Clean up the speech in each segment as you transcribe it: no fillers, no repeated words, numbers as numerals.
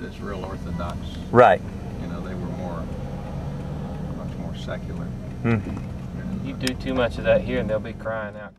that's real orthodox. Right. You know, they were much more secular. Mm-hmm. You do too much of that here and they'll be crying out.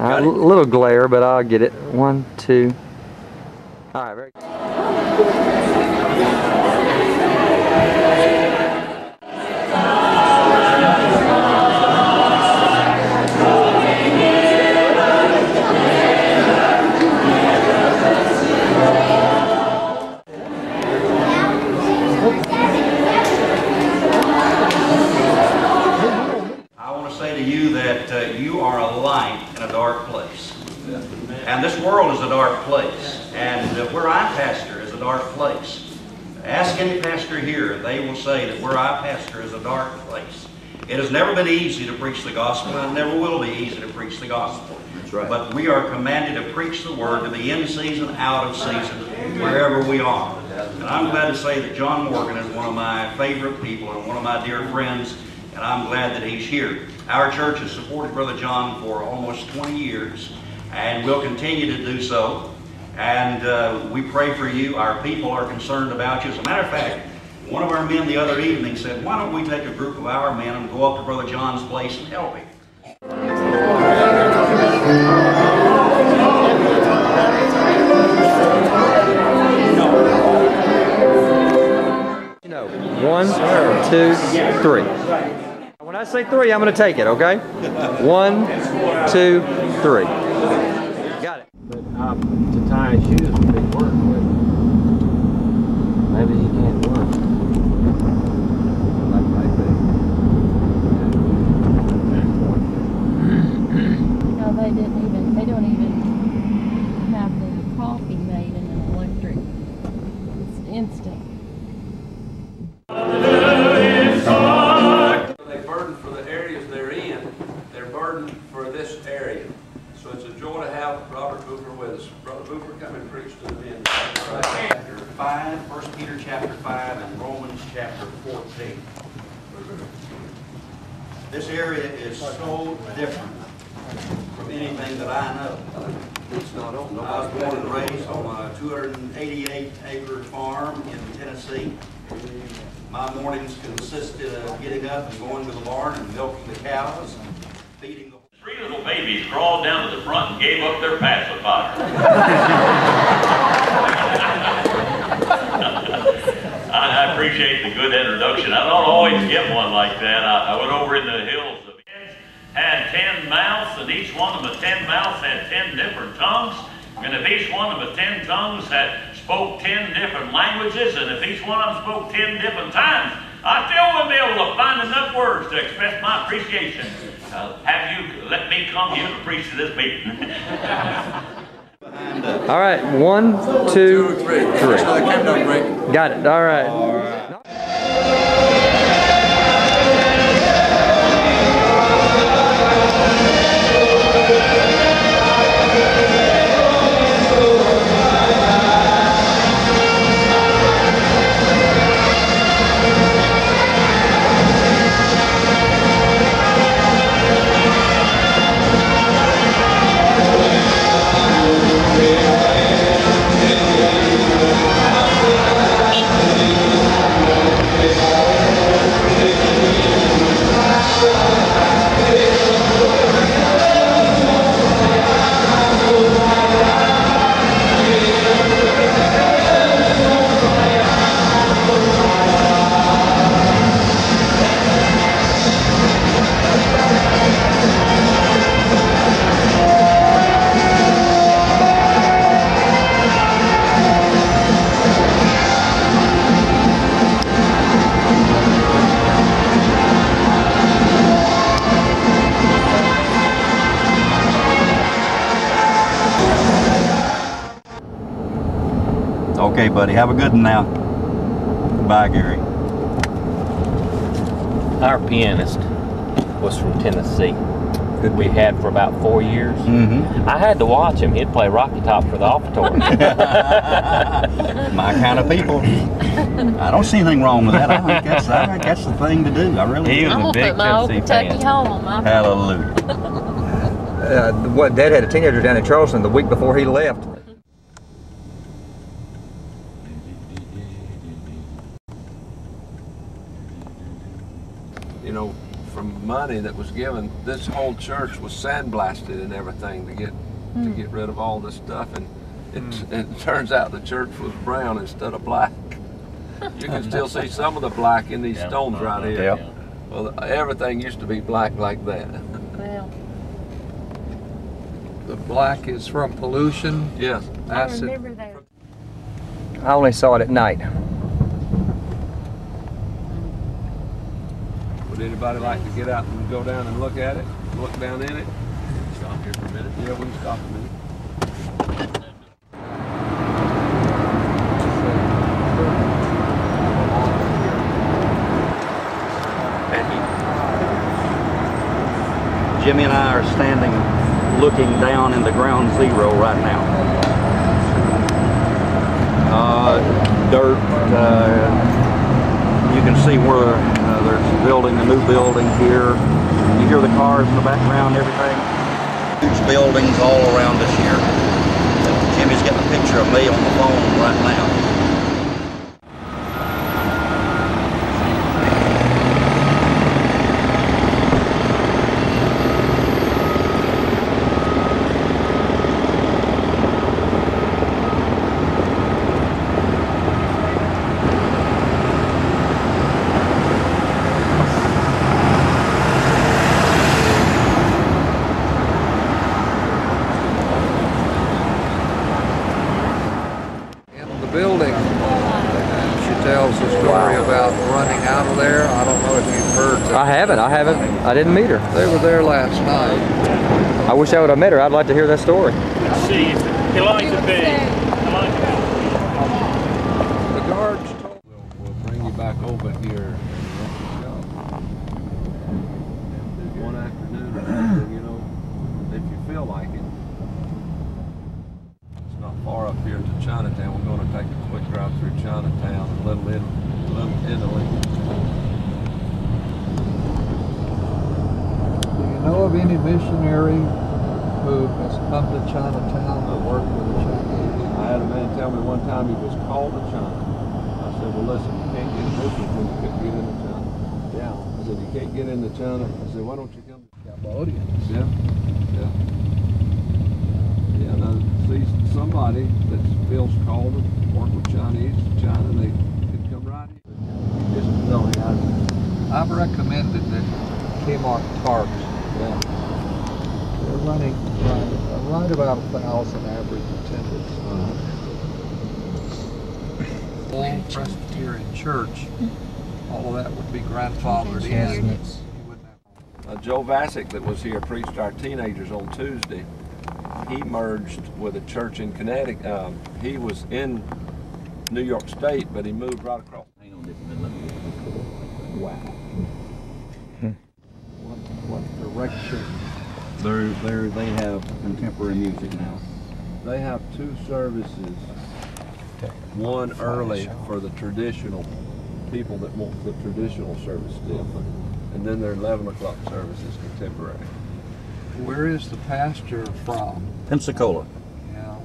A little glare, but I'll get it. 1, 2. All right, very good. You are a light in a dark place. And this world is a dark place. And where I pastor is a dark place. Ask any pastor here, they will say that where I pastor is a dark place. It has never been easy to preach the gospel, and it never will be easy to preach the gospel. That's right. But we are commanded to preach the word to be in season, out of season, wherever we are. And I'm glad to say that John Morgan is one of my favorite people and one of my dear friends, and I'm glad that he's here. Our church has supported Brother John for almost 20 years, and we'll continue to do so. And we pray for you. Our people are concerned about you. As a matter of fact, one of our men the other evening said, why don't we take a group of our men and go up to Brother John's place and help him? You know, 1, 2, 3. When I say 3, I'm going to take it, okay? 1, 2, 3. Got it. But to tie his shoes would be work, but maybe he can't work. That might be. No, they don't even have the coffee made in an electric. It's instant. They burden for the areas they're in. They're burdened for this area. So it's a joy to have Robert Booper with us. Brother Booper, come and preach to the men. Chapter 5, 1 Peter chapter 5, and Romans chapter 14. This area is so different from anything that I know. I was born and raised on a 288-acre farm in Tennessee. My mornings consisted of getting up and going to the barn and milking the cows and feeding the... 3 little babies crawled down to the front and gave up their pacifier. I appreciate the good introduction. I don't always get one like that. I went over in the hills. The kids had 10 mouths, and each one of the 10 mouths had 10 different tongues. And if each one of the 10 tongues spoke 10 different languages, and if each one of them spoke 10 different times, I still wouldn't be able to find enough words to express my appreciation. Have you let me come here to preach to this meeting? All right, 1, 2, 3. Got it. All right. Okay, buddy. Have a good one now. Bye, Gary. Our pianist was from Tennessee. We had for about 4 years. Mm-hmm. I had to watch him. He'd play Rocky Top for the offertory. My kind of people. I don't see anything wrong with that. I think that's the thing to do. I really He do. was I'm a gonna big put my old Tennessee Kentucky fan. home on my Hallelujah. Dad had a teenager down in Charleston the week before he left. You know, from my money that was given, this whole church was sandblasted and everything to get rid of all this stuff, and it turns out the church was brown instead of black. You can still see some of the black in these stones right here. Yeah. Well, everything used to be black like that. Well, The black is from pollution, Yes. I acid. remember that. I only saw it at night. Would anybody like to get out and go down and look at it? Look down in it? Stop here for a minute. Yeah, we can stop a minute. Jimmy and I are standing looking down into ground zero right now. Dirt, you can see where there's building, a new building here. You hear the cars in the background, everything. Huge buildings all around us here. Jimmy's getting a picture of me on the phone right now. Building. She tells the story about running out of there. I don't know if you've heard that. I haven't. I didn't meet her. They were there last night. I wish I would have met her. I'd like to hear that story. See, Elijah B. The guards told We'll bring you back over here and let you go. One afternoon or something, you know, if you feel like it. It's not far up here to Chinatown. We're going to take a quick drive through Chinatown and Little Italy. Do you know of any missionary who has come to Chinatown to work with the Chinese? I had a man tell me one time he was called to China. I said, well, listen, you can't get mission when you can't get into China. Yeah. I said, you can't get into China. I said, why don't you come to Cambodians. Yeah. Yeah. Yeah, now, see, somebody that feels called to work with Chinese, China, they could come right here. Just, no, I've recommended that Kmart Tarps. yeah. They're running right about 1,000 average attendance. Full Presbyterian Church, all of that would be grandfathered in. You wouldn't have- Joe Vasic that was here preached our teenagers on Tuesday. He merged with a church in Connecticut. He was in New York State, but he moved right across. Hang on just a minute. Wow. What direction? They have contemporary music now. They have two services. One early for the traditional people that want the traditional service still, and then their 11 o'clock service is contemporary. Where is the pastor from? Pensacola, Yeah.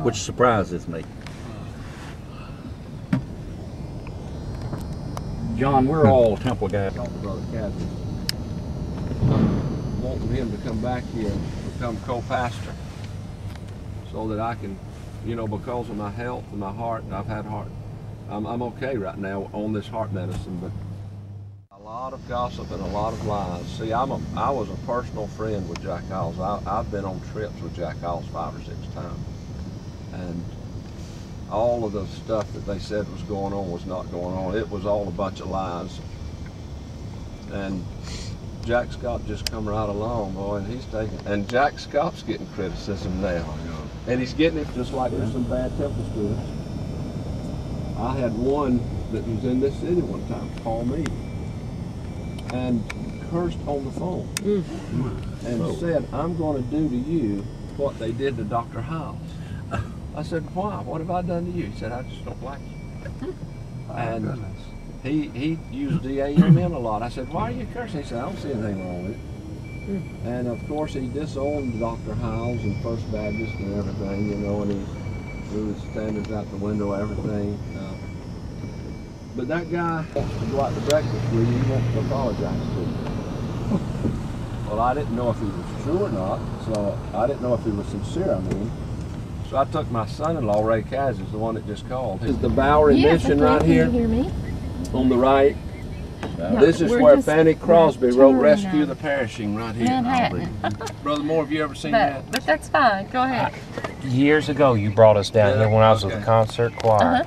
which surprises me. John, we're all Temple guys. Talk to Brother Cathy. Wanting him to come back here and become co-pastor so that I can, you know, because of my health and my heart, and I've had heart, I'm okay right now on this heart medicine, but a lot of gossip and a lot of lies. See, I was a personal friend with Jack Hyles. I've been on trips with Jack Hyles 5 or 6 times, and all of the stuff that they said was going on was not going on. It was all a bunch of lies. And Jack Scott just come right along, boy, and he's taking, and Jack Scott's getting criticism now. And he's getting it just like there's some bad Temple students. I had one that was in this city one time call me and cursed on the phone and said, I'm going to do to you what they did to Dr. Hyles. I said, why? What have I done to you? He said, I just don't like you. And goodness. he used D-A-M-N a lot. I said, why are you cursing? He said, I don't see anything wrong with it. And of course he disowned Dr. Hyles and First Baptist and everything, you know, and he threw his standards out the window, everything. But that guy wants to go out to breakfast with you, he wants to apologize to you. Well, I didn't know if he was true or not, so I didn't know if he was sincere, I mean. So I took my son-in-law, Ray Kaz, is the one that just called. This is the Bowery Mission right here. Can you hear me? On the right. No, This is we're where just- Fanny Crosby we're wrote touring Rescue now. the Perishing right here. Manhattan. Brother Moore, have you ever seen that? But that's fine. Go ahead. Years ago, you brought us down here when I was with Okay. the concert choir.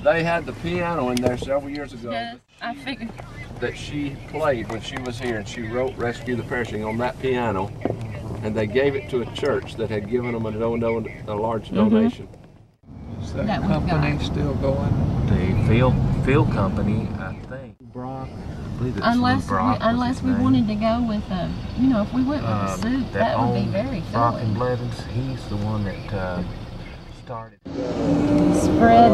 They had the piano in there several years ago Yes, I figured. that she played when she was here, and she wrote Rescue the Perishing on that piano, and they gave it to a church that had given them a large donation. Is that, That we've company got. still going? The Phil Company, I think. Brock. I believe it's Unless Lou Brock was unless his we name. wanted to go with you know, if we went with a suit, that would be owned very Brock and filling. Blevins. He's the one that started. Spread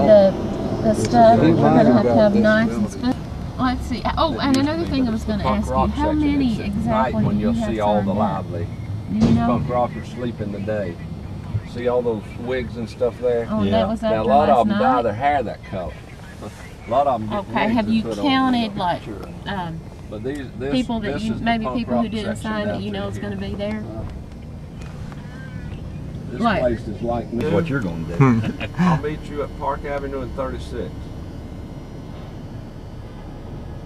the stuff. We're gonna have to have About knives and disability. spoons. Let's see. Oh, and another thing I was going to Punk ask you, rock how section. many It's at exactly night when do you you'll have see all the signed up? lively. Do you know? Punk rockers sleep in the day. See all those wigs and stuff there? Oh, that was Now, after a lot last of them dye night. their hair that color. A lot of them get Okay, wigs have and you put on counted them. like Sure. But this people that this you is the maybe punk people who rock didn't section sign that down you know through is here. going to be there? This Like- place is like this. What you're gonna do. I'll meet you at Park Avenue and 36.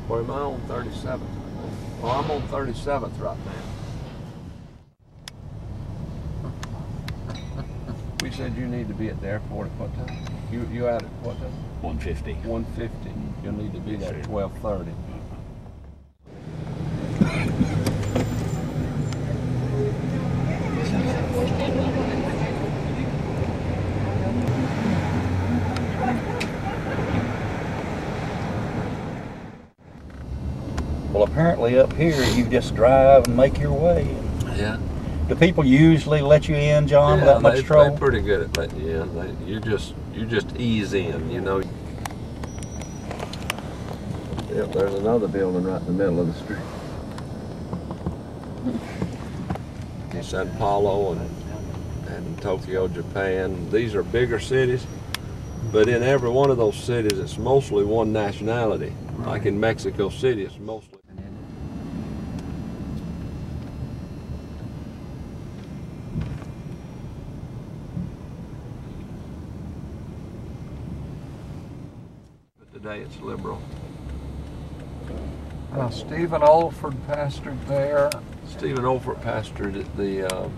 Or am I on 37th? Well, I'm on 37th right now. We said you need to be at the airport at what time? You out at what time? 150. 1:50. You'll need to be there at 12:30. Well, apparently up here, you just drive and make your way. Yeah. Do people usually let you in, John, Yeah, without much they're trouble? pretty good at letting you in. You just ease in, you know. Yep, there's another building right in the middle of the street. San Paulo and Tokyo, Japan. These are bigger cities, but in every one of those cities, it's mostly one nationality. Like in Mexico City, it's mostly. But today it's liberal. Stephen Olford pastored there. Stephen Olford pastored at the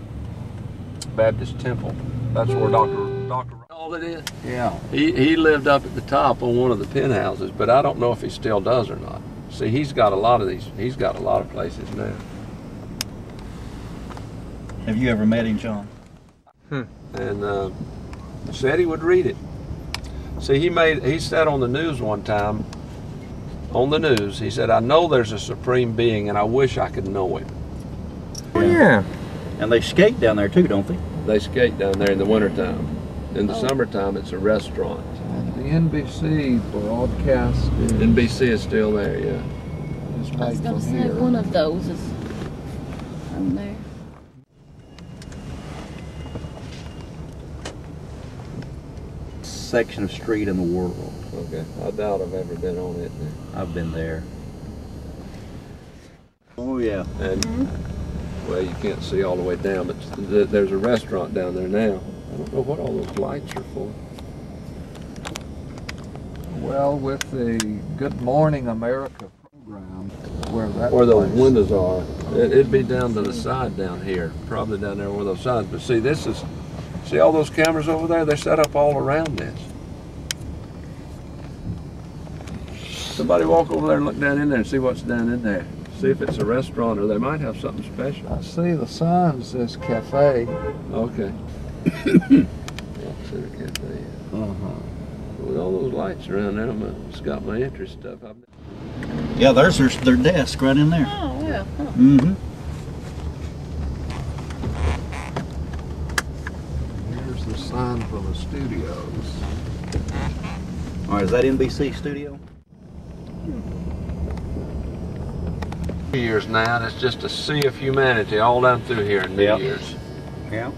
Baptist Temple. That's where Dr. All it is. Yeah. He lived up at the top on one of the penthouses, but I don't know if he still does or not. See, he's got a lot of these. He's got a lot of places now. Have you ever met him, John? And said he would read it. See, he said on the news one time. On the news, he said, "I know there's a supreme being, and I wish I could know him." Oh, yeah. And they skate down there too, don't they? They skate down there in the wintertime. In the summertime, it's a restaurant. And the NBC broadcast is, NBC is still there, yeah. is I was made going from to say here. one of those is from there. Section of street in the world. Okay, I doubt I've ever been on it. I've been there. Oh yeah. And well, you can't see all the way down, but there's a restaurant down there now. I don't know what all those lights are for. Well, with the Good Morning America program, Where those windows are, it'd be down to the side down here, probably down there where those sides. But see, see all those cameras over there? They're set up all around this. Somebody walk over there and look down in there and see what's down in there. See if it's a restaurant or they might have something special. I see the sign says cafe. Okay. Center Cafe. With all those lights around there, it's got my interest stuff. Yeah, there's their desk right in there. Oh, yeah. Huh. Mm-hmm. Here's the sign for the studios. All right, is that NBC studio? New Year's now, and it's just a sea of humanity all down through here in New Yep. Year's. Yeah.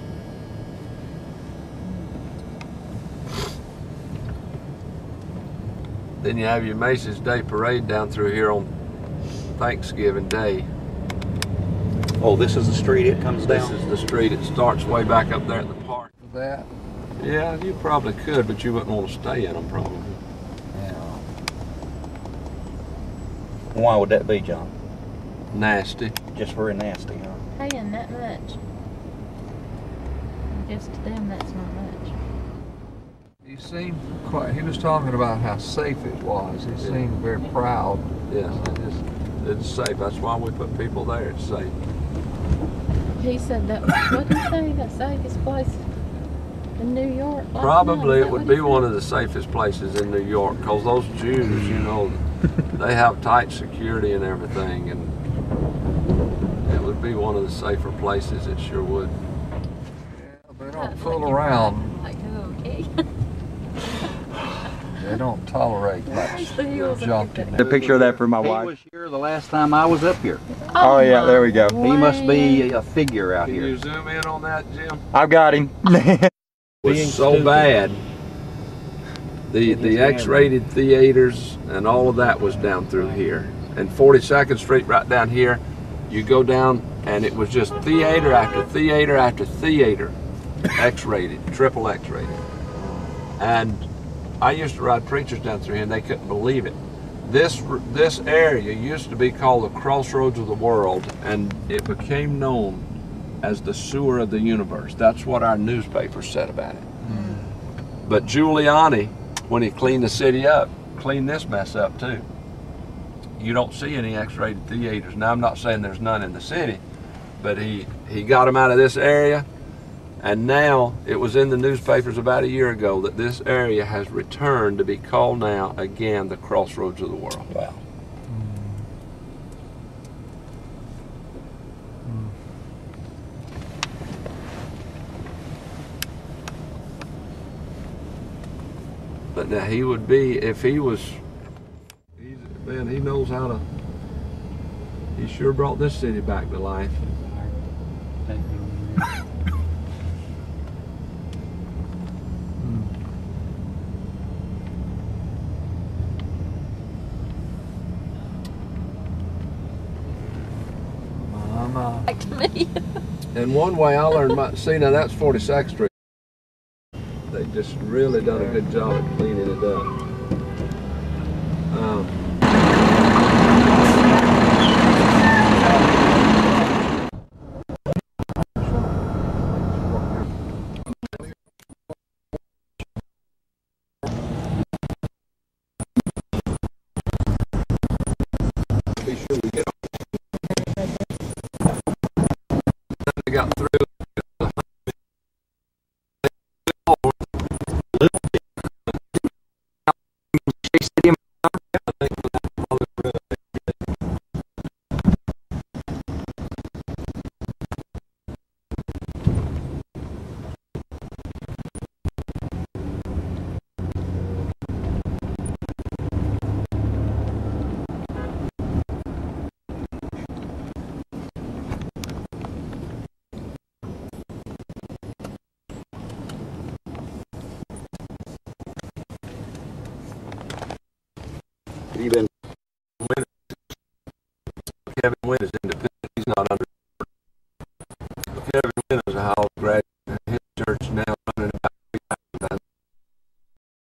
Then you have your Macy's Day Parade down through here on Thanksgiving Day. Oh, this is the street it comes This down? is the street. It starts way back up there at the park. For that, Yeah, you probably could, but you wouldn't want to stay in them probably. yeah. Why would that be, John? Nasty. Just very nasty, huh? Paying that much. Just to them, that's not much. He seemed quite, he was talking about how safe it was. He seemed very proud. Yes, it's safe. That's why we put people there. It's safe. He said that, what did he say, the safest place in New York? last night? Probably Is it that would what he be said? one of the safest places in New York because those Jews, you know, they have tight security and everything, and it would be one of the safer places. It sure would. Yeah, they Like don't fool you're around. Like, oh, okay. They don't tolerate much There's the hills up junk there. in The there. picture of that for my He wife. was here the last time I was up here. Oh, yeah, there we go. He must be a figure out Can here. you zoom in on that, Jim? I've got him. It was so bad. The X-rated theaters and all of that was down through here. And 42nd Street right down here, you go down and it was just theater after theater after theater, X-rated, triple X-rated. And I used to ride preachers down through here and they couldn't believe it. This area used to be called the Crossroads of the World, and it became known as the sewer of the universe. That's what our newspaper said about it. But Giuliani, when he cleaned the city up, cleaned this mess up too. You don't see any X-rated theaters. Now I'm not saying there's none in the city, but he got them out of this area, and now it was in the newspapers about a year ago that this area has returned to be called now again the Crossroads of the World. Wow. But now he would be, if he was, man, he knows how to, he sure brought this city back to life. Back to me. And one way I learned my, see now that's 42nd Street. They just really done a good job at cleaning it up. Be sure we get they got through. Even Kevin Wynn is independent. He's not under. Kevin Wynn is a Howard graduate.